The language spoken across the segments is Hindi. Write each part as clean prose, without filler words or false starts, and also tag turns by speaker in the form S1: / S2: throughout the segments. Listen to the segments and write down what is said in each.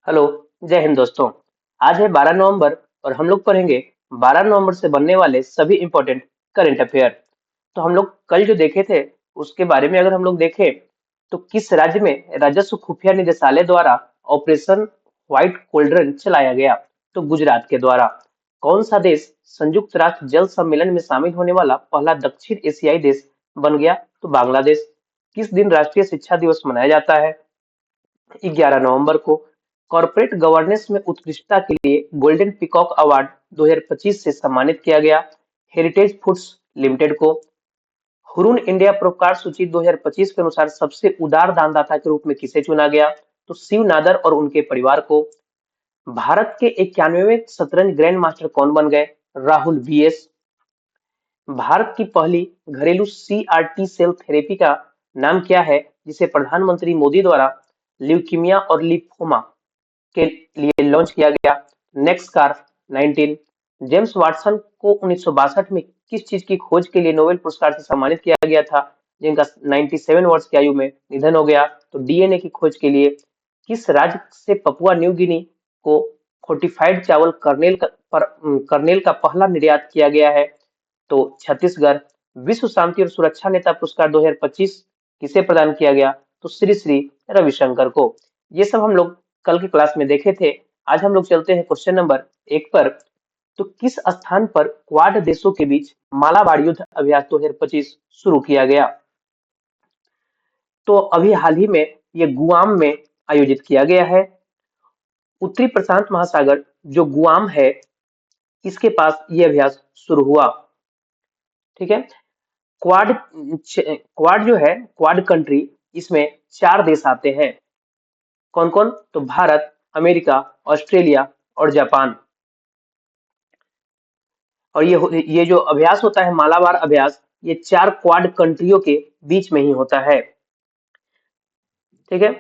S1: हेलो। जय हिंद दोस्तों। आज है 12 नवंबर और हम लोग पढ़ेंगे 12 नवंबर से बनने वाले सभी इम्पोर्टेंट करंट अफेयर। तो हम लोग कल जो देखे थे उसके बारे में अगर हम लोग देखें तो किस राज्य में राजस्व खुफिया निदेशालय द्वारा ऑपरेशन व्हाइट कोल्ड्रन चलाया गया? तो गुजरात के द्वारा। कौन सा देश संयुक्त राष्ट्र जल सम्मेलन में शामिल होने वाला पहला दक्षिण एशियाई देश बन गया? तो बांग्लादेश। किस दिन राष्ट्रीय शिक्षा दिवस मनाया जाता है? 11 नवंबर को। कॉर्पोरेट गवर्नेंस में उत्कृष्टता के लिए गोल्डन पीकॉक अवार्ड 2025 से सम्मानित किया गया हेरिटेज फूड्स लिमिटेड को। हुरून इंडिया परोपकार सूची 2025 के अनुसार सबसे उदार दानदाता के रूप में किसे चुना गया? तो शिव नादर और उनके परिवार को। भारत के 91वें शतरंज ग्रैंड मास्टर कौन बन गए? राहुल बीएस। भारत की पहली घरेलू सीआरटी सेल थेरेपी का नाम क्या है जिसे प्रधानमंत्री मोदी द्वारा ल्यूकीमिया और लिम्फोमा के लिए लॉन्च किया गया? Next car 19। जेम्स वाटसन को 1962 में किस चीज की खोज के लिए नोबेल पुरस्कार से सम्मानित किया गया था जिनका 97 वर्ष की आयु में निधन हो गया? तो डीएनए की खोज के लिए। किस राज्य से पपुआ न्यू गिनी को फोर्टिफाइड चावल कर्नेल का पहला निर्यात किया गया है? तो छत्तीसगढ़। विश्व शांति और सुरक्षा नेता पुरस्कार 2025 किसे प्रदान किया गया? तो श्री श्री रविशंकर को। ये सब हम लोग कल की क्लास में देखे थे। आज हम लोग चलते हैं क्वेश्चन नंबर 1 पर। तो किस स्थान पर क्वाड देशों के बीच मालाबार युद्ध अभ्यास 2025 शुरू किया गया? तो अभी हाल ही में ये गुआम में आयोजित किया गया है। उत्तरी प्रशांत महासागर जो गुआम है इसके पास ये अभ्यास शुरू हुआ। ठीक है। क्वाड क्वाड जो है क्वाड कंट्री इसमें 4 देश आते हैं। कौन कौन? तो भारत, अमेरिका, ऑस्ट्रेलिया और जापान। और ये जो अभ्यास होता है मालाबार अभ्यास ये 4 क्वाड कंट्रियों के बीच में ही होता है। ठीक है।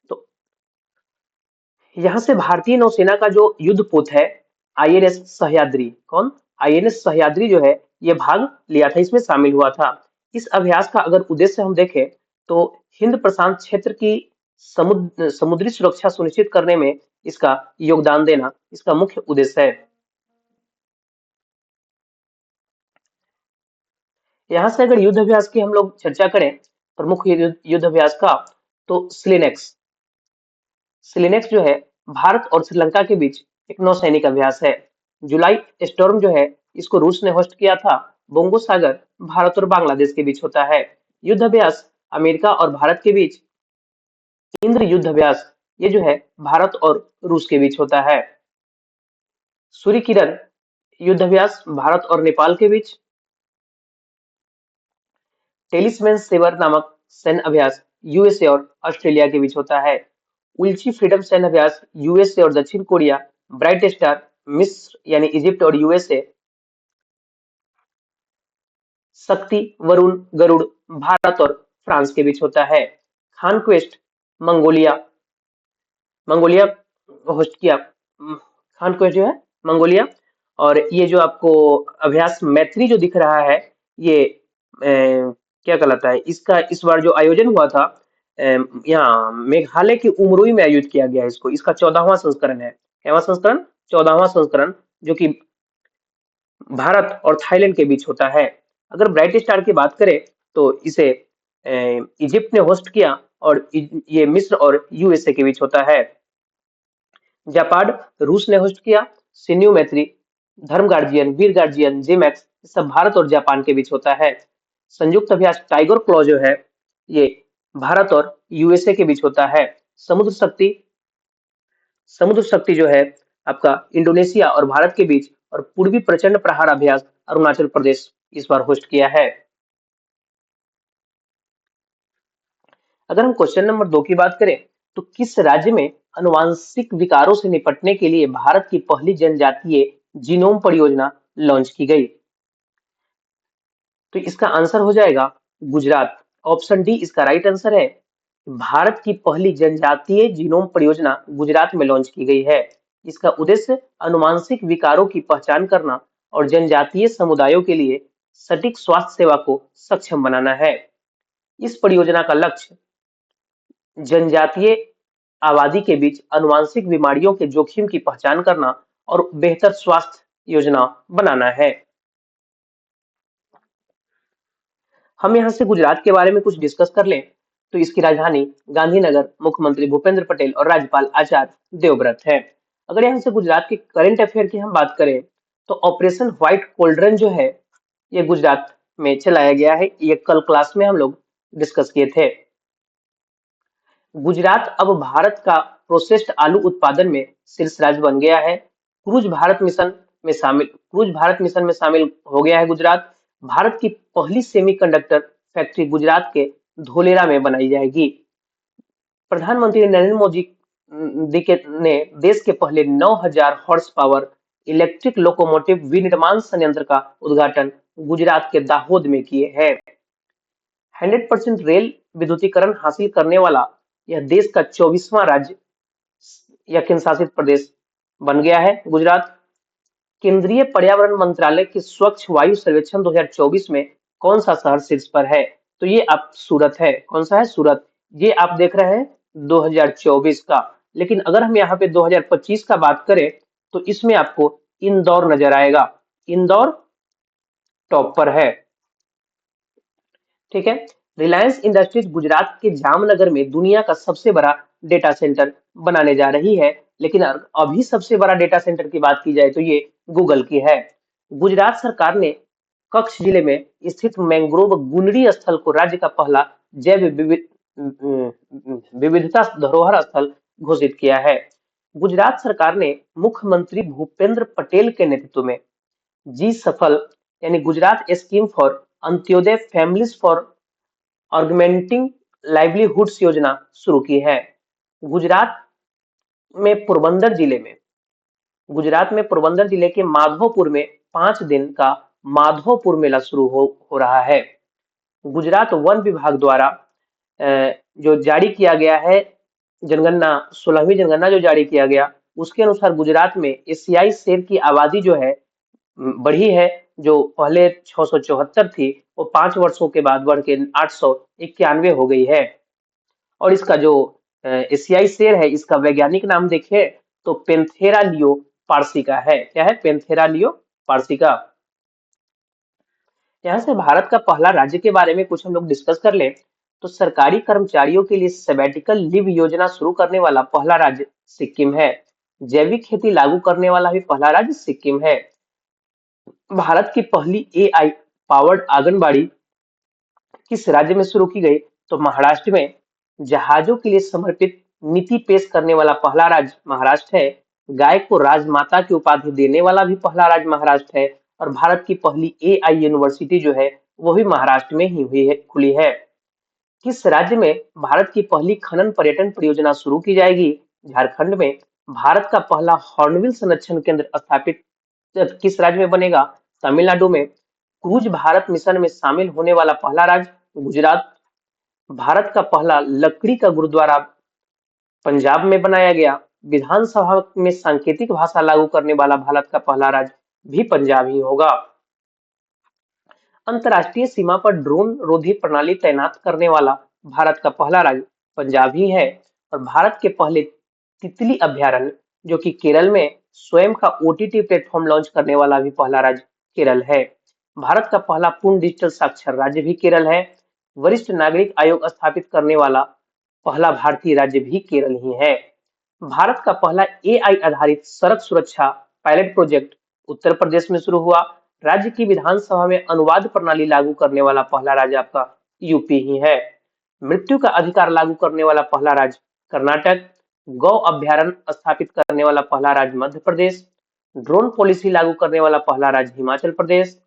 S1: तो यहाँ से भारतीय नौसेना का जो युद्धपोत है आईएनएस सह्याद्री। कौन? आईएनएस सह्याद्री जो है ये भाग लिया था, इसमें शामिल हुआ था। इस अभ्यास का अगर उद्देश्य हम देखें तो हिंद प्रशांत क्षेत्र की समुद्री सुरक्षा सुनिश्चित करने में इसका योगदान देना इसका मुख्य उद्देश्य है। यहाँ से अगर युद्ध अभ्यास की हम लोग चर्चा करें प्रमुख युद्ध अभ्यास का तो सिलिनेक्स जो है भारत और श्रीलंका के बीच एक नौसैनिक अभ्यास है। जुलाई स्टॉर्म जो है इसको रूस ने होस्ट किया था। बोंगो सागर भारत और बांग्लादेश के बीच होता है। युद्ध अभ्यास अमेरिका और भारत के बीच। इंद्र युद्ध अभ्यास ये जो है भारत और रूस के बीच होता है। सूर्य किरण युद्ध अभ्यास भारत और नेपाल के बीच। टेलिस्मेन सेवर नामक सैन्य अभ्यास यूएसए और ऑस्ट्रेलिया के बीच होता है। उल्ची फ्रीडम सैन्य अभ्यास यूएसए और दक्षिण कोरिया। ब्राइट स्टार मिस्र यानी इजिप्ट और यूएसए। शक्ति वरुण गरुड़ भारत और फ्रांस के बीच होता है। Khan quest Mongolia Mongolia host किया। खान क्वेस्ट जो है मंगोलिया। और ये जो आपको अभ्यास मैत्री जो दिख रहा है ये क्या कहलाता है इसका इस बार जो आयोजन हुआ था यहाँ मेघालय के उमरोई में आयोजित किया गया है इसको। इसका 14वां संस्करण है। कैवा संस्करण? 14वां संस्करण जो कि भारत और थाईलैंड के बीच होता है। अगर ब्राइट स्टार की बात करें तो इसे इजिप्ट ने होस्ट किया और ये मिस्र और यूएसए के बीच होता है। जापान रूस ने होस्ट किया। सिन्यू मैत्री धर्म गार्जियन वीर गार्जियन जेमैक्स सब भारत और जापान के बीच होता है। संयुक्त अभ्यास टाइगर क्लॉ जो है ये भारत और यूएसए के बीच होता है। समुद्र शक्ति समुद्र शक्ति जो है आपका इंडोनेशिया और भारत के बीच। और पूर्वी प्रचंड प्रहार अभ्यास अरुणाचल प्रदेश इस बार होस्ट किया है। अगर हम क्वेश्चन नंबर 2 की बात करें तो किस राज्य में अनुवांशिक विकारों से निपटने के लिए भारत की पहली जनजातीय जीनोम परियोजना लॉन्च की गई? तो इसका आंसर हो जाएगा गुजरात। ऑप्शन डी इसका राइट आंसर है। भारत की पहली जनजातीय जीनोम परियोजना गुजरात में लॉन्च की गई है। इसका उद्देश्य अनुवांशिक विकारों की पहचान करना और जनजातीय समुदायों के लिए सटीक स्वास्थ्य सेवा को सक्षम बनाना है। इस परियोजना का लक्ष्य जनजातीय आबादी के बीच आनुवंशिक बीमारियों के जोखिम की पहचान करना और बेहतर स्वास्थ्य योजना बनाना है। हम यहाँ से गुजरात के बारे में कुछ डिस्कस कर लें तो इसकी राजधानी गांधीनगर, मुख्यमंत्री भूपेंद्र पटेल और राज्यपाल आचार्य देवव्रत है। अगर यहाँ से गुजरात के करंट अफेयर की हम बात करें तो ऑपरेशन व्हाइट कोल्ड्रन जो है ये गुजरात में चलाया गया है। ये कल क्लास में हम लोग डिस्कस किए थे। गुजरात अब भारत का प्रोसेस्ड आलू उत्पादन में शीर्ष राज्य बन गया है। क्रूज भारत मिशन में शामिल हो गया है गुजरात। भारत की पहली सेमीकंडक्टर फैक्ट्री गुजरात के धोलेरा में बनाई जाएगी। प्रधानमंत्री नरेंद्र मोदी ने देश के पहले 9000 हॉर्स पावर इलेक्ट्रिक लोकोमोटिव विनिर्माण संयंत्र का उद्घाटन गुजरात के दाहोद में किए हैं। 100% रेल विद्युतीकरण हासिल करने वाला यह देश का 24वां राज्य या केंद्र शासित प्रदेश बन गया है गुजरात। केंद्रीय पर्यावरण मंत्रालय के स्वच्छ वायु सर्वेक्षण 2024 में कौन सा शहर शीर्ष पर है? तो ये आप सूरत है। कौन सा है? सूरत। ये आप देख रहे हैं 2024 का। लेकिन अगर हम यहाँ पे 2025 का बात करें तो इसमें आपको इंदौर नजर आएगा। इंदौर टॉप पर है। ठीक है। रिलायंस इंडस्ट्रीज गुजरात के जामनगर में दुनिया का सबसे बड़ा डेटा सेंटर बनाने जा रही है। लेकिन अभी सबसे बड़ा डेटा सेंटर की बात की जाए तो ये गूगल की है। गुजरात सरकार ने कच्छ जिले में स्थित मैंग्रोव गुनरी स्थल को राज्य का पहला जैव विविधता धरोहर स्थल घोषित किया है। गुजरात सरकार ने मुख्यमंत्री भूपेंद्र पटेल के नेतृत्व में जी सफल यानी Gujarat scheme for Antyodaya families for augmenting livelihoods योजना शुरू की है। गुजरात में पोरबंदर जिले में गुजरात में पोरबंदर जिले के माधोपुर में 5 दिन का माधोपुर मेला शुरू हो रहा है। गुजरात वन विभाग द्वारा जो जारी किया गया है जनगणना 16वीं जनगणना जो जारी किया गया उसके अनुसार गुजरात में एशियाई शेर की आबादी जो है बढ़ी है। जो पहले 674 थी वो 5 वर्षों के बाद बढ़ के 891 हो गई है। और इसका जो एशियाई शेर है इसका वैज्ञानिक नाम देखें तो पेंथेरा लियो पार्सिका है। क्या है? Panthera leo persica. यहाँ से भारत का पहला राज्य के बारे में कुछ हम लोग डिस्कस कर लें तो सरकारी कर्मचारियों के लिए सैबैटिकल लीव योजना शुरू करने वाला पहला राज्य सिक्किम है। जैविक खेती लागू करने वाला भी पहला राज्य सिक्किम है। भारत की पहली एआई पावर्ड आंगनबाड़ी किस राज्य में शुरू की गई? तो महाराष्ट्र में। जहाजों के लिए समर्पित नीति पेश करने वाला पहला राज्य महाराष्ट्र है। गाय को राजमाता की उपाधि देने वाला भी पहला राज्य महाराष्ट्र है। और भारत की पहली एआई यूनिवर्सिटी जो है वो भी महाराष्ट्र में ही हुई है, खुली है। किस राज्य में भारत की पहली खनन पर्यटन परियोजना शुरू की जाएगी? झारखंड में। भारत का पहला हॉर्नबिल संरक्षण केंद्र स्थापित किस राज्य में बनेगा? तमिलनाडु में। क्रूज भारत मिशन में शामिल होने वाला पहला राज्य गुजरात। भारत का पहला लकड़ी का गुरुद्वारा पंजाब में बनाया गया। विधानसभा में सांकेतिक भाषा लागू करने वाला भारत का पहला राज्य भी पंजाब ही होगा। अंतर्राष्ट्रीय सीमा पर ड्रोन रोधी प्रणाली तैनात करने वाला भारत का पहला राज्य पंजाब ही है। और भारत के पहले तितली अभयारण्य जो कि केरल में स्वयं का ओटीटी प्लेटफॉर्म लॉन्च करने वाला भी पहला राज्य केरल है। भारत का पहला पूर्ण डिजिटल साक्षर राज्य भी केरल है। वरिष्ठ नागरिक आयोग स्थापित करने वाला पहला भारतीय राज्य भी केरल ही है। भारत का पहला एआई आधारित सड़क सुरक्षा पायलट प्रोजेक्ट उत्तर प्रदेश में शुरू हुआ। राज्य की विधानसभा में अनुवाद प्रणाली लागू करने वाला पहला राज्य आपका यूपी ही है। मृत्यु का अधिकार लागू करने वाला पहला राज्य कर्नाटक। गौ अभ्यारण्य स्थापित करने वाला पहला राज्य मध्य प्रदेश। ड्रोन पॉलिसी लागू करने वाला पहला राज्य हिमाचल प्रदेश।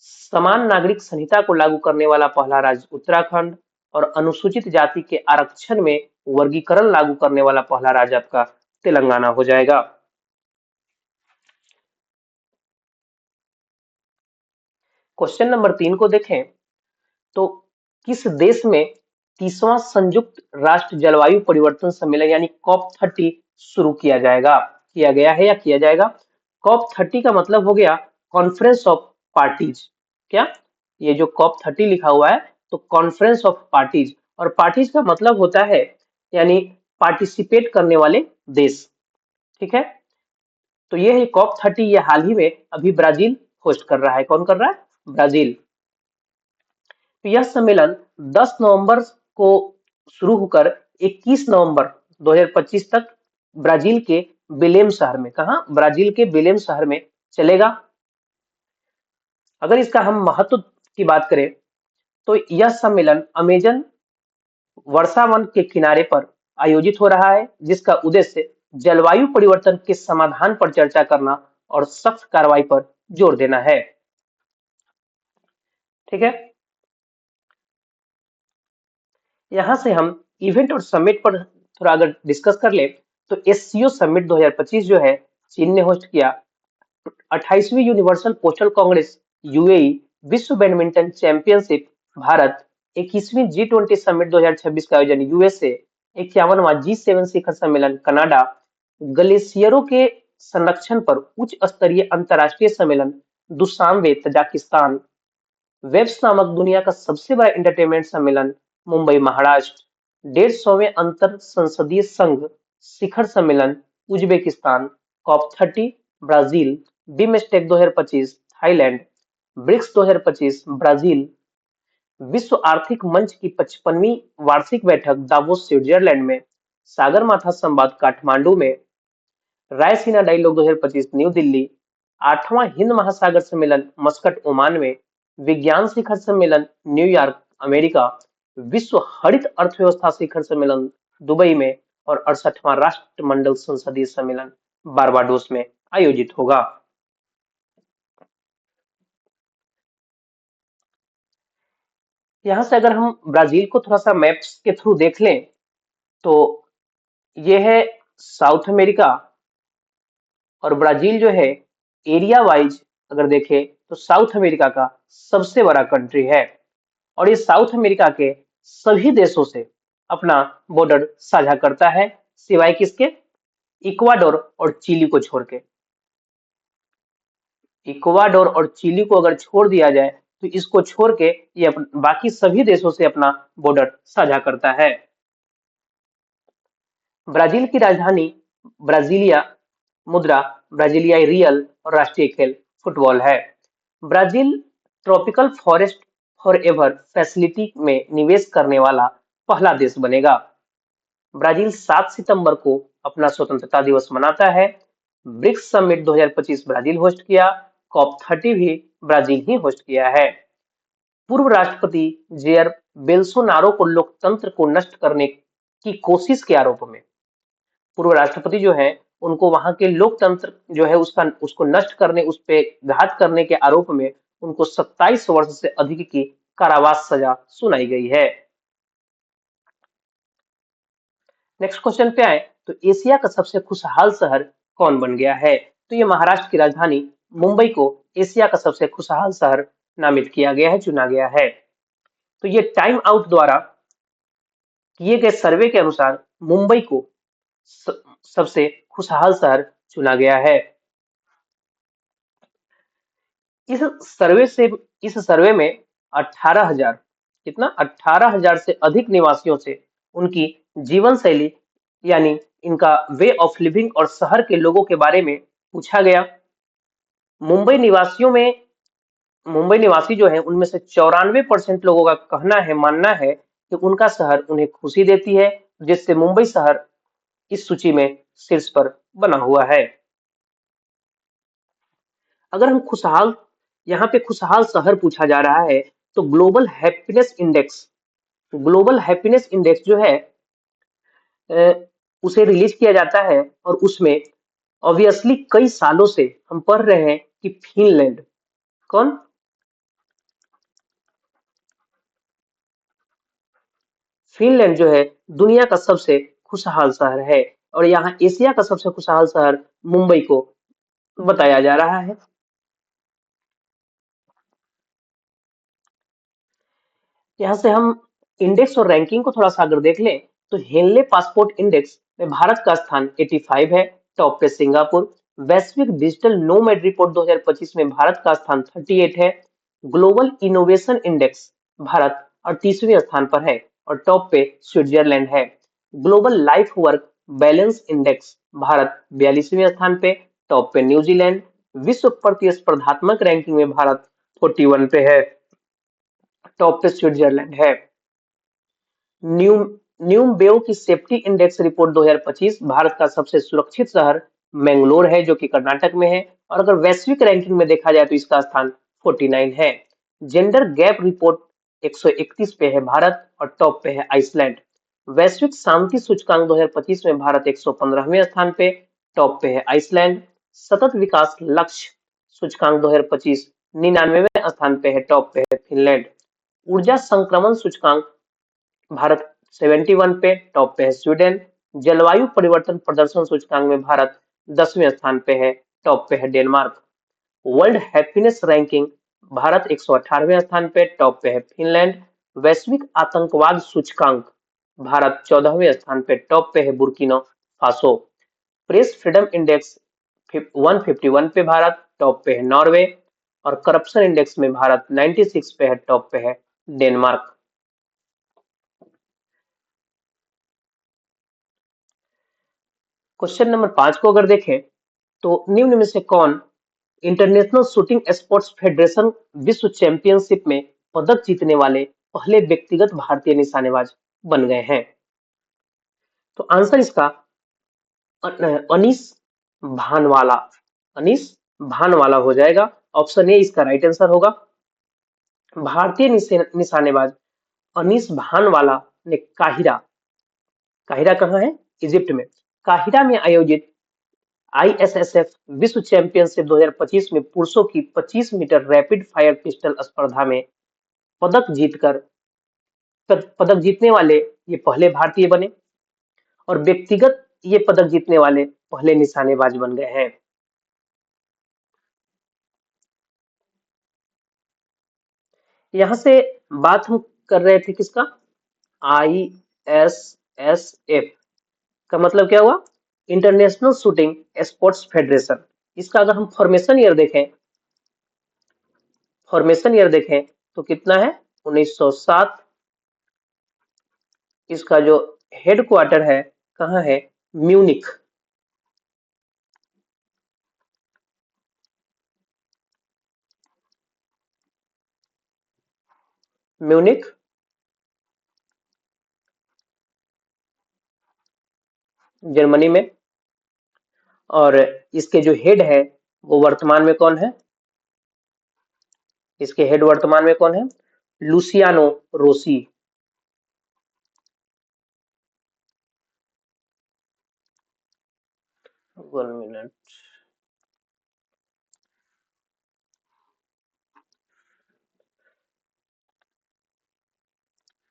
S1: समान नागरिक संहिता को लागू करने वाला पहला राज्य उत्तराखंड। और अनुसूचित जाति के आरक्षण में वर्गीकरण लागू करने वाला पहला राज्य आपका तेलंगाना हो जाएगा। क्वेश्चन नंबर 3 को देखें तो किस देश में 30वां संयुक्त राष्ट्र जलवायु परिवर्तन सम्मेलन यानी COP30 शुरू किया जाएगा? किया गया है या किया जाएगा? COP30 का मतलब हो गया कॉन्फ्रेंस ऑफ पार्टीज। क्या? ये जो COP30 लिखा हुआ है तो कॉन्फ्रेंस ऑफ पार्टीज। और पार्टीज का मतलब होता है यानी पार्टिसिपेट करने वाले देश। ठीक है, तो ये है COP30, ये हाल ही में अभी ब्राजील होस्ट कर रहा है। कौन कर रहा है? ब्राजील। तो यह सम्मेलन 10 नवंबर को शुरू होकर 21 नवंबर 2025 तक ब्राजील के बेलेम शहर में, कहा? ब्राजील के बेलेम शहर में चलेगा। अगर इसका हम महत्व की बात करें तो यह सम्मेलन अमेजन वर्षा वन के किनारे पर आयोजित हो रहा है, जिसका उद्देश्य जलवायु परिवर्तन के समाधान पर चर्चा करना और सख्त कार्रवाई पर जोर देना है। ठीक है, यहां से हम इवेंट और समिट पर थोड़ा अगर डिस्कस कर ले तो एससीओ समिट 2025 जो है चीन ने होस्ट किया। 28वीं यूनिवर्सल पोस्टल कांग्रेस यूएई, विश्व बैडमिंटन चैंपियनशिप भारत, 21वीं G20 समिट 2026 का आयोजन यूएसए, 51वां G7 शिखर सम्मेलन कनाडा, ग्लेशियरों के संरक्षण पर उच्च स्तरीय अंतर्राष्ट्रीय सम्मेलन दुशान्बे तजाकिस्तान, वेब्स नामक दुनिया का सबसे बड़ा एंटरटेनमेंट सम्मेलन मुंबई महाराष्ट्र, 150वें अंतर संसदीय संघ शिखर सम्मेलन Uzbekistan, COP30 Brazil, BIMSTEC 2025 Thailand, BRICS 2025 Brazil, विश्व आर्थिक मंच की 55वीं वार्षिक बैठक दावोस स्विट्जरलैंड में, सागरमाथा संवाद काठमांडू में, रायसीना डायलॉग 2025 न्यू दिल्ली, 8वां हिंद महासागर सम्मेलन मस्कट ओमान में, विज्ञान शिखर सम्मेलन न्यूयॉर्क अमेरिका, विश्व हरित अर्थव्यवस्था शिखर सम्मेलन दुबई में और 68वां राष्ट्रमंडल संसदीय सम्मेलन बारबाडोस में आयोजित होगा। यहाँ से अगर हम ब्राजील को थोड़ा सा मैप्स के थ्रू देख लें तो ये है साउथ अमेरिका, और ब्राजील जो है एरिया वाइज अगर देखें तो साउथ अमेरिका का सबसे बड़ा कंट्री है, और ये साउथ अमेरिका के सभी देशों से अपना बॉर्डर साझा करता है, सिवाय किसके? इक्वाडोर और चिली को छोड़ के। इक्वाडोर और चिली को अगर छोड़ दिया जाए तो इसको छोड़ के ये बाकी सभी देशों से अपना बॉर्डर साझा करता है। ब्राजील की राजधानी ब्राजीलिया, मुद्रा ब्राजीलियाई रियल और राष्ट्रीय खेल फुटबॉल है। Brazil tropical forest forever facility में निवेश करने वाला पहला देश बनेगा। ब्राजील 7 सितंबर को अपना स्वतंत्रता दिवस मनाता है। ब्रिक्स समिट 2025 ब्राजील होस्ट किया। COP30 भी ब्राजील ही होस्ट किया है। पूर्व राष्ट्रपति जेयर बेल्सोनारो को लोकतंत्र को नष्ट करने की कोशिश के आरोप में, पूर्व राष्ट्रपति जो है उनको वहां के लोकतंत्र जो है उसको नष्ट करने, उस पे घात करने के आरोप में उनको 27 वर्ष से अधिक की कारावास सजा सुनाई गई है। नेक्स्ट क्वेश्चन पे आए तो एशिया का सबसे खुशहाल शहर कौन बन गया है? तो ये महाराष्ट्र की राजधानी मुंबई को एशिया का सबसे खुशहाल शहर नामित किया गया है, चुना गया है। तो ये टाइम आउट द्वारा किए गए सर्वे के अनुसार मुंबई को सबसे खुशहाल शहर चुना गया है। इस सर्वे में 18,000, कितना? 18,000 से अधिक निवासियों से उनकी जीवन शैली यानी इनका वे ऑफ लिविंग और शहर के लोगों के बारे में पूछा गया। मुंबई निवासियों में मुंबई निवासी जो है उनमें से 94% लोगों का कहना है, मानना है कि उनका शहर उन्हें खुशी देती है, जिससे मुंबई शहर इस सूची में शीर्ष पर बना हुआ है। अगर हम यहाँ पे खुशहाल शहर पूछा जा रहा है तो ग्लोबल हैप्पीनेस इंडेक्स जो है उसे रिलीज किया जाता है, और उसमें ऑब्वियसली कई सालों से हम पढ़ रहे हैं कि फिनलैंड, कौन? फिनलैंड जो है दुनिया का सबसे खुशहाल शहर है, और यहाँ एशिया का सबसे खुशहाल शहर मुंबई को बताया जा रहा है। यहाँ से हम इंडेक्स और रैंकिंग को थोड़ा सा अगर देख लें तो हेनले पासपोर्ट इंडेक्स में भारत का स्थान 85 है, टॉप पे सिंगापुर। वैश्विक डिजिटल नोमैड रिपोर्ट 2025 में भारत का स्थान 38 है। ग्लोबल इनोवेशन इंडेक्स भारत 38वें स्थान पर है और टॉप पे स्विट्जरलैंड है। Global life work balance index Bharat 42वें स्थान पे, टॉप पे न्यूजीलैंड। विश्व प्रतिस्पर्धात्मक रैंकिंग में भारत 41 पे है, टॉप पे स्विट्जरलैंड है। न्यू न्यूमवेव की सेफ्टी इंडेक्स रिपोर्ट 2025 भारत का सबसे सुरक्षित शहर मैंगलोर है जो कि कर्नाटक में है। और अगर वैश्विक रैंकिंग में देखा जाए तो इसका स्थान 49 है। जेंडर गैप रिपोर्ट 131 पे है भारत और टॉप पे है आइसलैंड। वैश्विक शांति सूचकांक 2025 में भारत 115वें स्थान पे, टॉप पे है आइसलैंड। सतत विकास लक्ष्य सूचकांक 2025 99वें स्थान पे है, टॉप पे है फिनलैंड। ऊर्जा संक्रमण सूचकांक भारत 71 पे, टॉप पे है स्वीडन। जलवायु परिवर्तन प्रदर्शन सूचकांक में भारत 10वें स्थान पे है, टॉप पे है Denmark. World happiness ranking Bharat 118वें स्थान पे, टॉप पे है फिनलैंड। वैश्विक आतंकवाद सूचकांक भारत 14वें स्थान पे, टॉप पे है Burkina Faso. Press freedom index 151 पे भारत, टॉप पे है नॉर्वे। और करप्शन इंडेक्स में भारत 96 पे है, टॉप पे है डेनमार्क। क्वेश्चन नंबर 5 को अगर देखें तो निम्न में से कौन इंटरनेशनल शूटिंग स्पोर्ट्स फेडरेशन विश्व चैंपियनशिप में पदक जीतने वाले पहले व्यक्तिगत भारतीय निशानेबाज बन गए हैं? तो आंसर इसका अनीस भानवाला, अनीस भानवाला हो जाएगा। ऑप्शन ए इसका राइट आंसर होगा। भारतीय निशानेबाज अनीस भानवाला ने काहिरा, काहिरा कहाँ है? इजिप्ट में। काहिरा में आयोजित आईएसएसएफ विश्व चैंपियनशिप 2025 में पुरुषों की 25 मीटर रैपिड फायर पिस्टल स्पर्धा में पदक जीतकर पदक जीतने वाले ये पहले भारतीय बने और व्यक्तिगत ये पदक जीतने वाले पहले निशानेबाज बन गए हैं। यहाँ से बात हम कर रहे थे किसका? आईएसएसएफ का मतलब क्या हुआ? International shooting sports federation. इसका अगर हम फॉर्मेशन ईयर देखें तो कितना है? 1907। इसका जो हेड क्वार्टर है कहाँ है? म्यूनिख। म्यूनिख जर्मनी में। और इसके जो हेड है वो वर्तमान में कौन है? इसके हेड वर्तमान में कौन है? Luciano Rossi. 1 मिनट।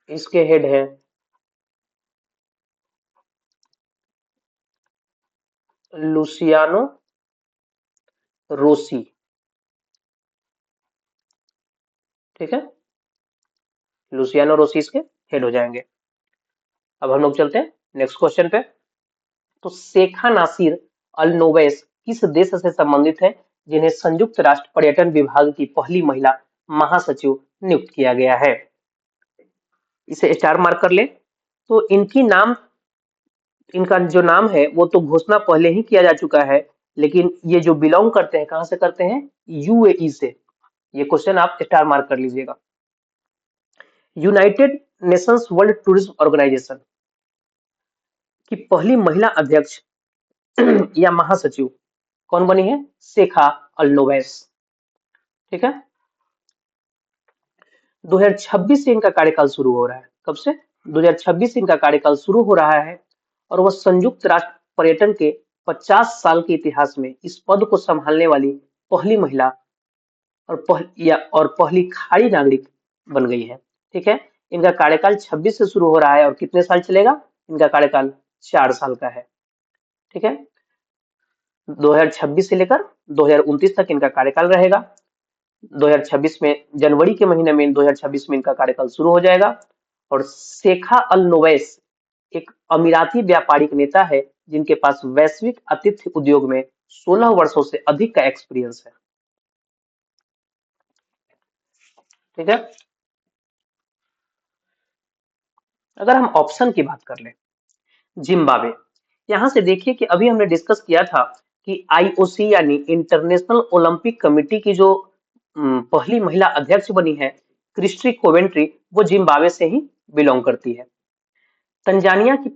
S1: इसके हेड है लुसियानो रोसी। ठीक है, लुसियानो रोसी इसके हेड हो जाएंगे। अब हम लोग चलते हैं नेक्स्ट क्वेश्चन पे। तो शेखा नासिर अल नोवैस किस देश से संबंधित है जिन्हें संयुक्त राष्ट्र पर्यटन विभाग की पहली महिला महासचिव नियुक्त किया गया है? इसे स्टार मार्क कर ले। तो इनका जो नाम है वो तो घोषणा पहले ही किया जा चुका है, लेकिन ये जो बिलोंग करते हैं कहां से करते हैं? यूएई से। ये क्वेश्चन आप स्टार मार्क कर लीजिएगा। United Nations World Tourism Organization की पहली महिला अध्यक्ष या महासचिव कौन बनी है? शेखा अल नोवैस। ठीक है, 2026 से इनका कार्यकाल शुरू हो रहा है। कब से? 2026 से इनका कार्यकाल शुरू हो रहा है। और वह संयुक्त राष्ट्र पर्यटन के 50 साल के इतिहास में इस पद को संभालने वाली पहली महिला और पहली खाड़ी नागरिक बन गई है। ठीक है, इनका कार्यकाल 26 से शुरू हो रहा है और कितने साल चलेगा? इनका कार्यकाल 4 साल का है। ठीक है, 2026 से लेकर 2029 तक इनका कार्यकाल रहेगा। 2026 में जनवरी के महीने में 2026 में इनका कार्यकाल शुरू हो जाएगा। और शेखा अल नोवैस एक अमीराती व्यापारिक नेता है जिनके पास वैश्विक आतिथ्य उद्योग में 16 वर्षों से अधिक का एक्सपीरियंस है। ठीक है, अगर हम ऑप्शन की बात कर लें जिम्बाब्वे। यहाँ से देखिए कि अभी हमने डिस्कस किया था कि आईओसी यानी इंटरनेशनल ओलंपिक कमेटी की जो पहली महिला अध्यक्ष बनी है क्रिस्टी कोवेंट्री, वो जिम्बाब्वे से ही बिलोंग करती है। तंजानिया की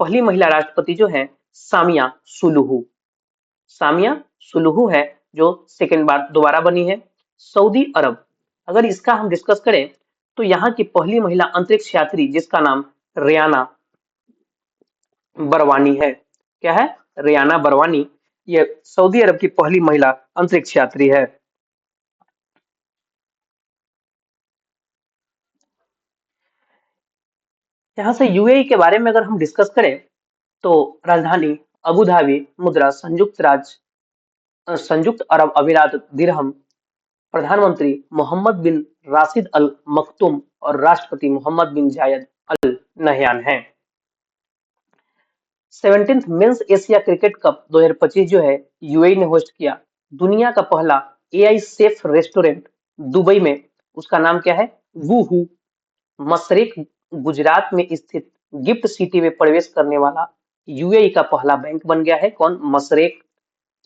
S1: पहली महिला राष्ट्रपति जो है सामिया सुलुहू, सामिया सुलुहू है जो सेकेंड बार दोबारा बनी है। सऊदी अरब, अगर इसका हम डिस्कस करें तो यहाँ की पहली महिला अंतरिक्ष यात्री जिसका नाम रियाना बरवानी है। क्या है? रियाना बरवानी। ये सऊदी अरब की पहली महिला अंतरिक्ष यात्री है। यहाँ से यूएई के बारे में अगर हम डिस्कस करें तो राजधानी अबू धाबी, मुद्रा संयुक्त अरब अमीरात दिरहम, प्रधानमंत्री मोहम्मद बिन राशिद अल मखतूम और राष्ट्रपति मोहम्मद बिन जायद अल नहयान हैं। 17th mains Asia cricket cup 2025 जो है यूएई ने होस्ट किया। दुनिया का पहला एआई सेफ रेस्टोरेंट दुबई में, उसका नाम क्या है? वूहू। मशरक गुजरात में स्थित गिफ्ट सिटी में प्रवेश करने वाला यूएई का पहला बैंक बन गया है। कौन? मशरक।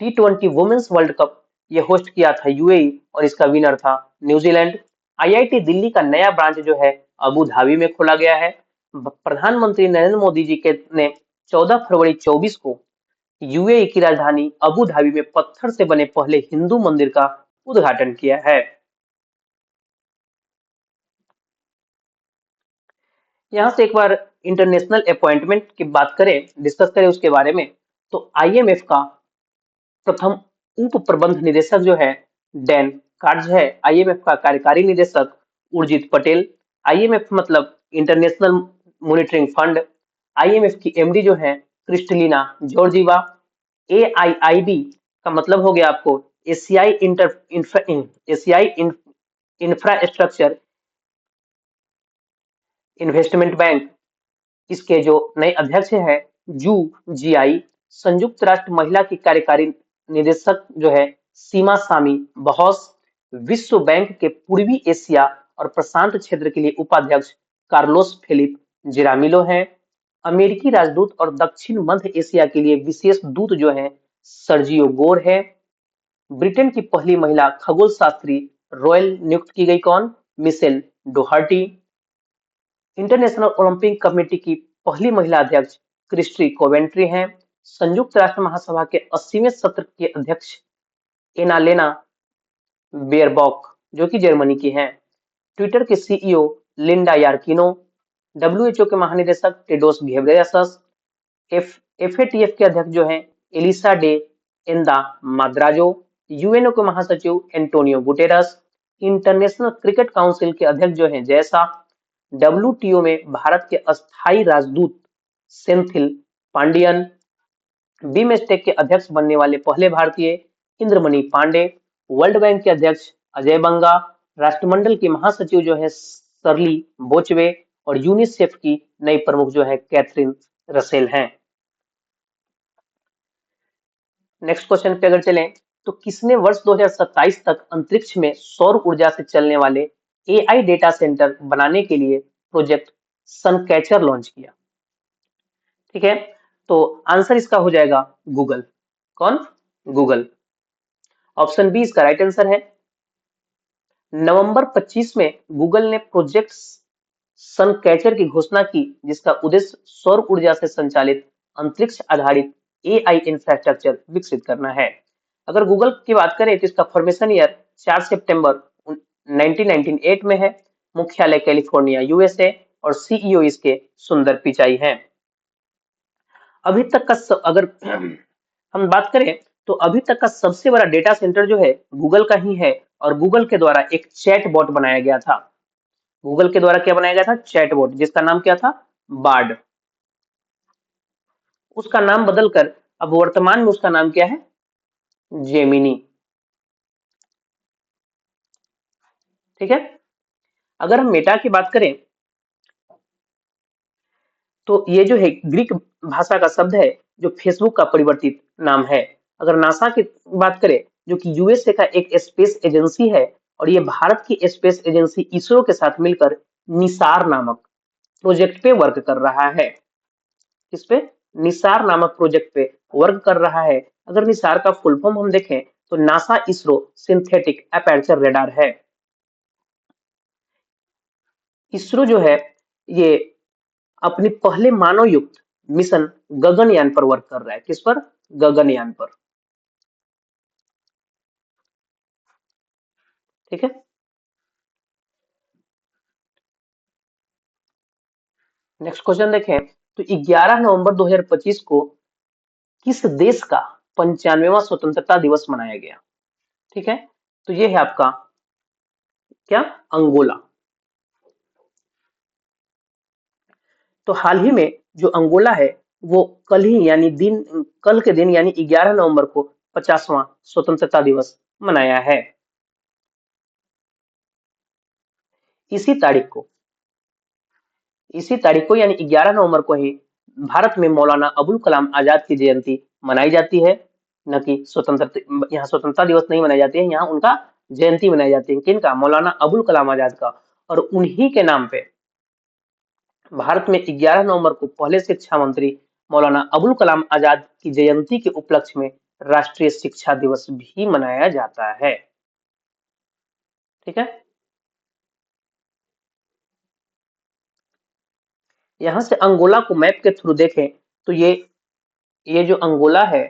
S1: T20 वुमेन्स वर्ल्ड कप ये होस्ट किया था यूएई और इसका विनर था न्यूजीलैंड। आईआईटी दिल्ली का नया ब्रांच जो है अबू धाबी में खोला गया है। प्रधानमंत्री नरेंद्र मोदी जी के ने 14 फरवरी 24 को यूएई की राजधानी अबू धाबी में पत्थर से बने पहले हिंदू मंदिर का उद्घाटन किया है। यहाँ से एक बार इंटरनेशनल अपॉइंटमेंट की बात करें, डिस्कस करें उसके बारे में, तो आईएमएफ का प्रथम उप प्रबंध निदेशक जो है डैन कार्ज है। आईएमएफ का कार्यकारी निदेशक उर्जित पटेल। आईएमएफ मतलब इंटरनेशनल मॉनिटरिंग फंड। आईएमएफ की एमडी जो है क्रिस्टलिना जॉर्जीवा। एआईआईबी का मतलब हो गया आपको एशियाई इंफ्रास्ट्रक्चर इन्वेस्टमेंट बैंक। इसके जो नए अध्यक्ष है जू जियाई। संयुक्त राष्ट्र महिला की कार्यकारी निदेशक जो है सीमा सामी बहौस। विश्व बैंक के पूर्वी एशिया और प्रशांत क्षेत्र के लिए उपाध्यक्ष कार्लोस फिलिप जिरामिलो हैं। अमेरिकी राजदूत और दक्षिण मध्य एशिया के लिए विशेष दूत जो है सर्जियो गोर है। ब्रिटेन की पहली महिला खगोल शास्त्री रॉयल नियुक्त की गई। कौन? Michelle Doherty. International Olympic Committee की पहली महिला अध्यक्ष क्रिस्टी कोवेंट्री हैं। संयुक्त राष्ट्र महासभा के 80वें सत्र के अध्यक्ष एनालेना बेयरबॉक जो कि जर्मनी की हैं। ट्विटर के सीईओ लिंडा यार्किनो। डब्ल्यूएचओ के महानिदेशक टेड्रोस घेब्रेयेसस। एफएटीएफ के अध्यक्ष जो हैं एलिसा डे एंदा माद्राजो। यूएनओ के महासचिव Antonio Guterres. International cricket council के अध्यक्ष जो हैं जैसा। डब्ल्यूटीओ में भारत के अस्थायी राजदूत सेंथिल पांडियन। बीमस्टेक के अध्यक्ष बनने वाले पहले भारतीय इंद्रमणि पांडे। वर्ल्ड बैंक के अध्यक्ष अजय बंगा। राष्ट्रमंडल के महासचिव जो है सरली बोचवे और यूनिसेफ की नई प्रमुख जो है कैथरीन रसेल हैं। नेक्स्ट क्वेश्चन पे अगर चलें तो किसने वर्ष 2027 तक अंतरिक्ष में सौर ऊर्जा से चलने वाले एआई डेटा सेंटर बनाने के लिए प्रोजेक्ट सनकैचर लॉन्च किया? ठीक है, तो आंसर इसका हो जाएगा गूगल। कौन? गूगल। ऑप्शन बी इसका राइट आंसर है। नवंबर 25 में गूगल ने प्रोजेक्ट सनकैचर की घोषणा की जिसका उद्देश्य सौर ऊर्जा से संचालित अंतरिक्ष आधारित एआई इंफ्रास्ट्रक्चर विकसित करना है। अगर गूगल की बात करें तो इसका फॉर्मेशन ईयर 4 सितंबर 1998 में है। मुख्यालय कैलिफोर्निया यूएसए और सीईओ इसके सुंदर पिचाई हैं। अभी तक का अगर हम बात करें तो अभी तक का सबसे बड़ा डेटा सेंटर जो है गूगल का ही है और गूगल के द्वारा एक चैट बॉट बनाया गया था। गूगल के द्वारा क्या बनाया गया था? चैट बॉट, जिसका नाम क्या था? बार्ड। उसका नाम बदलकर अब वर्तमान में उसका नाम क्या है? जेमिनी। ठीक है, अगर हम मेटा की बात करें तो ये जो है ग्रीक भाषा का शब्द है जो फेसबुक का परिवर्तित नाम है। अगर नासा की बात करें जो कि यूएसए का एक स्पेस एजेंसी है और ये भारत की स्पेस एजेंसी इसरो के साथ मिलकर निसार नामक प्रोजेक्ट पे वर्क कर रहा है। किस पे? निसार नामक प्रोजेक्ट पे वर्क कर रहा है। अगर निसार का फुल फॉर्म हम देखें तो NASA ISRO synthetic aperture radar है। इसरो जो है ये अपनी पहले मानव युक्त मिशन गगनयान पर वर्क कर रहा है। किस पर? गगनयान पर। ठीक है। नेक्स्ट क्वेश्चन देखें तो 11 नवंबर 2025 को किस देश का 95वां स्वतंत्रता दिवस मनाया गया? ठीक है। तो ये है आपका क्या? अंगोला। तो हाल ही में जो अंगोला है वो कल ही यानी दिन कल के दिन यानी 11 नवंबर को 50वां स्वतंत्रता दिवस मनाया है। इसी तारीख को इसी तारीख को यानी 11 नवंबर को ही भारत में मौलाना अबुल कलाम आजाद की जयंती मनाई जाती है। न कि स्वतंत्रता, यहाँ स्वतंत्रता दिवस नहीं मनाई जाती है, यहाँ उनका जयंती मनाई जाती है। किनका? मौलाना अबुल कलाम आजाद का। और उन्हीं के नाम पे भारत में 11 नवंबर को पहले शिक्षा मंत्री मौलाना अबुल कलाम आजाद की जयंती के उपलक्ष्य में राष्ट्रीय शिक्षा दिवस भी मनाया जाता है। ठीक है। यहाँ से अंगोला को मैप के थ्रू देखें तो ये जो अंगोला है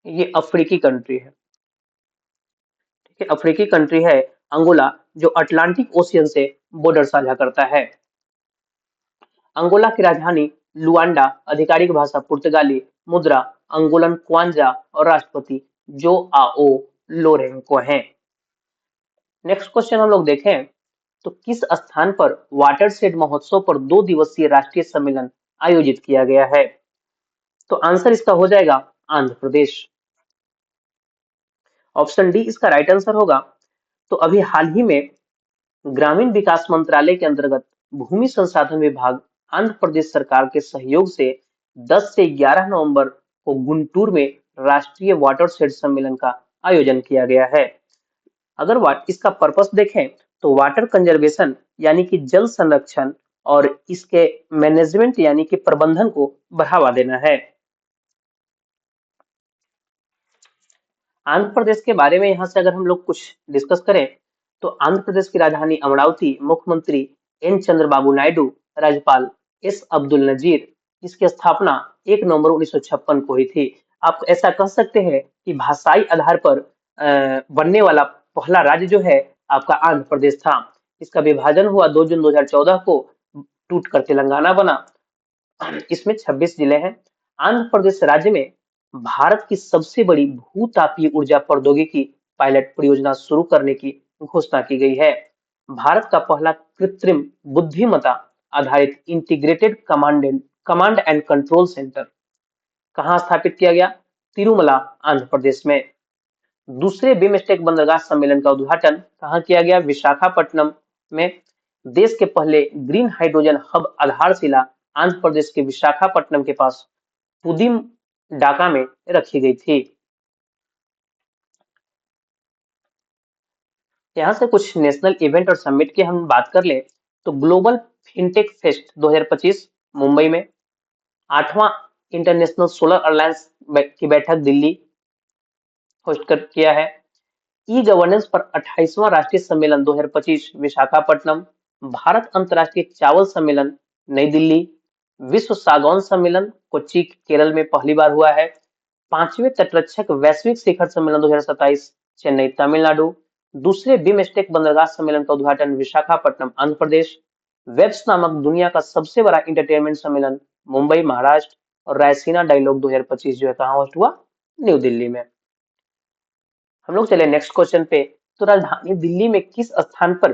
S1: ये अफ्रीकी कंट्री है। ठीक है, अफ्रीकी कंट्री है अंगोला, जो अटलांटिक ओशियन से बॉर्डर साझा करता है। अंगोला की राजधानी लुआंडा, आधिकारिक भाषा पुर्तगाली, मुद्रा अंगोलन क्वांजा और राष्ट्रपति जोआओ लोरेंको है। नेक्स्ट क्वेश्चन हम लोग देखें तो किस स्थान पर वाटरशेड महोत्सव पर 2 दिवसीय राष्ट्रीय सम्मेलन आयोजित किया गया है? तो आंसर इसका हो जाएगा आंध्र प्रदेश। ऑप्शन डी इसका राइट आंसर होगा। तो अभी हाल ही में ग्रामीण विकास मंत्रालय के अंतर्गत भूमि संसाधन विभाग आंध्र प्रदेश सरकार के सहयोग से 10 से 11 नवंबर को गुंटूर में राष्ट्रीय वाटरशेड सम्मेलन का आयोजन किया गया है। अगर इसका पर्पस देखें तो वाटर कंजर्वेशन यानी कि जल संरक्षण और इसके मैनेजमेंट यानी कि प्रबंधन को बढ़ावा देना है। आंध्र प्रदेश के बारे में यहाँ से अगर हम लोग कुछ डिस्कस करें तो आंध्र प्रदेश की राजधानी अमरावती, मुख्यमंत्री एन चंद्रबाबू नायडू, राज्यपाल एस अब्दुल नजीर, इसकी स्थापना 1 नवंबर 1956 को हुई थी। आप ऐसा कह सकते हैं कि भाषाई आधार पर बनने वाला पहला राज्य जो है आपका आंध्र प्रदेश था। इसका विभाजन हुआ 2 जून 2014 को, टूट कर तेलंगाना बना। इसमें 26 जिले हैं। आंध्र प्रदेश राज्य में भारत की सबसे बड़ी भू-तापीय ऊर्जा प्रौद्योगिकी पायलट परियोजना शुरू करने की घोषणा की गई है। भारत का पहला कृत्रिम बुद्धिमत्ता आधारित integrated command and control centre कहाँ स्थापित किया गया? तिरुमला, आंध्र प्रदेश में। दूसरे बिमस्टेक बंदरगाह सम्मेलन का उद्घाटन कहाँ किया गया? विशाखापट्टनम में। देश के पहले ग्रीन हाइड्रोजन हब आधारशिला आंध्र प्रदेश के विशाखापट्टनम के पास पुदिम डाका में रखी गई थी। यहाँ से कुछ नेशनल इवेंट और समिट की हम बात कर ले तो ग्लोबल फिनटेक फेस्ट 2025 मुंबई में, 8वां इंटरनेशनल सोलर अलायंस की बैठक दिल्ली होस्ट कर किया है। ई गवर्नेंस पर 28वां राष्ट्रीय सम्मेलन 2025 विशाखापट्टनम, भारत अंतर्राष्ट्रीय चावल सम्मेलन नई दिल्ली, विश्व सागौन सम्मेलन कोच्चि केरल में पहली बार हुआ है। 5वें तटरक्षक वैश्विक शिखर सम्मेलन 2027 चेन्नई तमिलनाडु, दूसरे बिमस्टेक बंदरगाह सम्मेलन का उद्घाटन विशाखापट्टनम आंध्र प्रदेश, वेब्स नामक दुनिया का सबसे बड़ा इंटरटेनमेंट सम्मेलन मुंबई महाराष्ट्र और रायसीना डायलॉग 2025 जो है कहाँ होस्ट हुआ? न्यू दिल्ली में। हम लोग चले नेक्स्ट क्वेश्चन पे। तो राजधानी दिल्ली में किस स्थान पर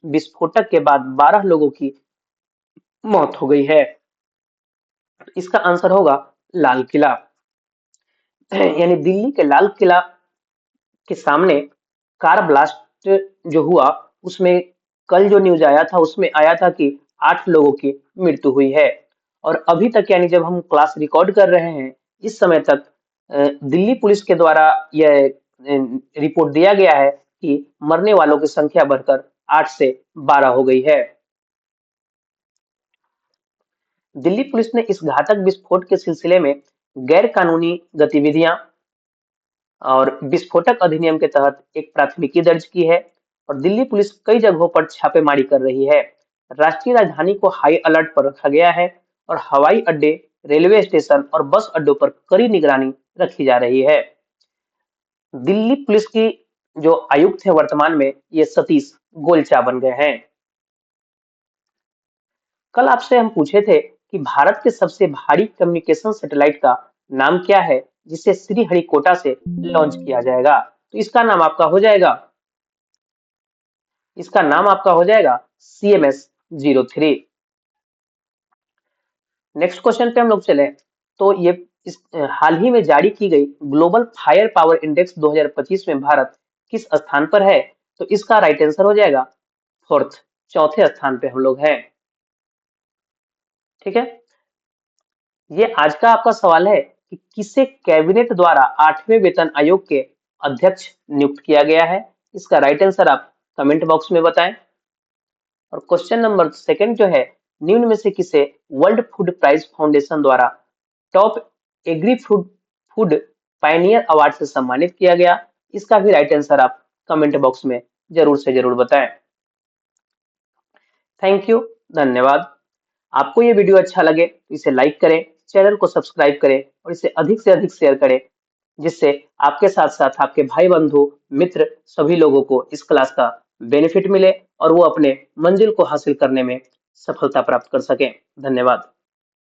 S1: विस्फोटक के बाद 12 लोगों की मौत हो गई है? इसका आंसर होगा लाल किला। यानी दिल्ली के लाल किला के सामने कार ब्लास्ट जो हुआ उसमें कल जो न्यूज आया था उसमें आया था कि 8 लोगों की मृत्यु हुई है। और अभी तक यानी जब हम क्लास रिकॉर्ड कर रहे हैं इस समय तक दिल्ली पुलिस के द्वारा यह रिपोर्ट दिया गया है कि मरने वालों की संख्या बढ़कर 8 से 12 हो गई है। दिल्ली पुलिस ने इस घातक विस्फोट के सिलसिले में गैर कानूनी गतिविधियां और विस्फोटक अधिनियम के तहत एक प्राथमिकी दर्ज की है और दिल्ली पुलिस कई जगहों पर छापेमारी कर रही है। राष्ट्रीय राजधानी को हाई अलर्ट पर रखा गया है और हवाई अड्डे, रेलवे स्टेशन और बस अड्डों पर कड़ी निगरानी रखी जा रही है। दिल्ली पुलिस की जो आयुक्त है वर्तमान में, ये सतीश गोलचा बन गए हैं। कल आपसे हम पूछे थे कि भारत के सबसे भारी कम्युनिकेशन सैटेलाइट का नाम क्या है, जिसे श्रीहरिकोटा से लॉन्च किया जाएगा। तो इसका नाम आपका हो जाएगा CMS-03। नेक्स्ट क्वेश्चन पे हम लोग चले तो ये हाल ही में जारी की गई ग्लोबल फायर पावर इंडेक्स 2025 में भारत किस स्थान पर है। तो इसका राइट आंसर हो जाएगा फोर्थ, चौथे स्थान पे हम लोग हैं। ठीक है, ये आज का आपका सवाल है कि किसे कैबिनेट द्वारा 8वें वेतन आयोग के अध्यक्ष नियुक्त किया गया है। इसका राइट आंसर आप कमेंट बॉक्स में बताएं। और क्वेश्चन नंबर सेकंड जो है, निम्न में से किसे वर्ल्ड फूड प्राइज फाउंडेशन द्वारा top agri food food Pioneer award से सम्मानित किया गया। इसका भी राइट आंसर आप कमेंट बॉक्स में जरूर से जरूर बताएं। थैंक यू, धन्यवाद। आपको ये वीडियो अच्छा लगे तो इसे लाइक करें, चैनल को सब्सक्राइब करें और इसे अधिक से अधिक शेयर करें, जिससे आपके साथ साथ आपके भाई बंधु मित्र सभी लोगों को इस क्लास का बेनिफिट मिले और वो अपने मंजिल को हासिल करने में सफलता प्राप्त कर सकें। धन्यवाद।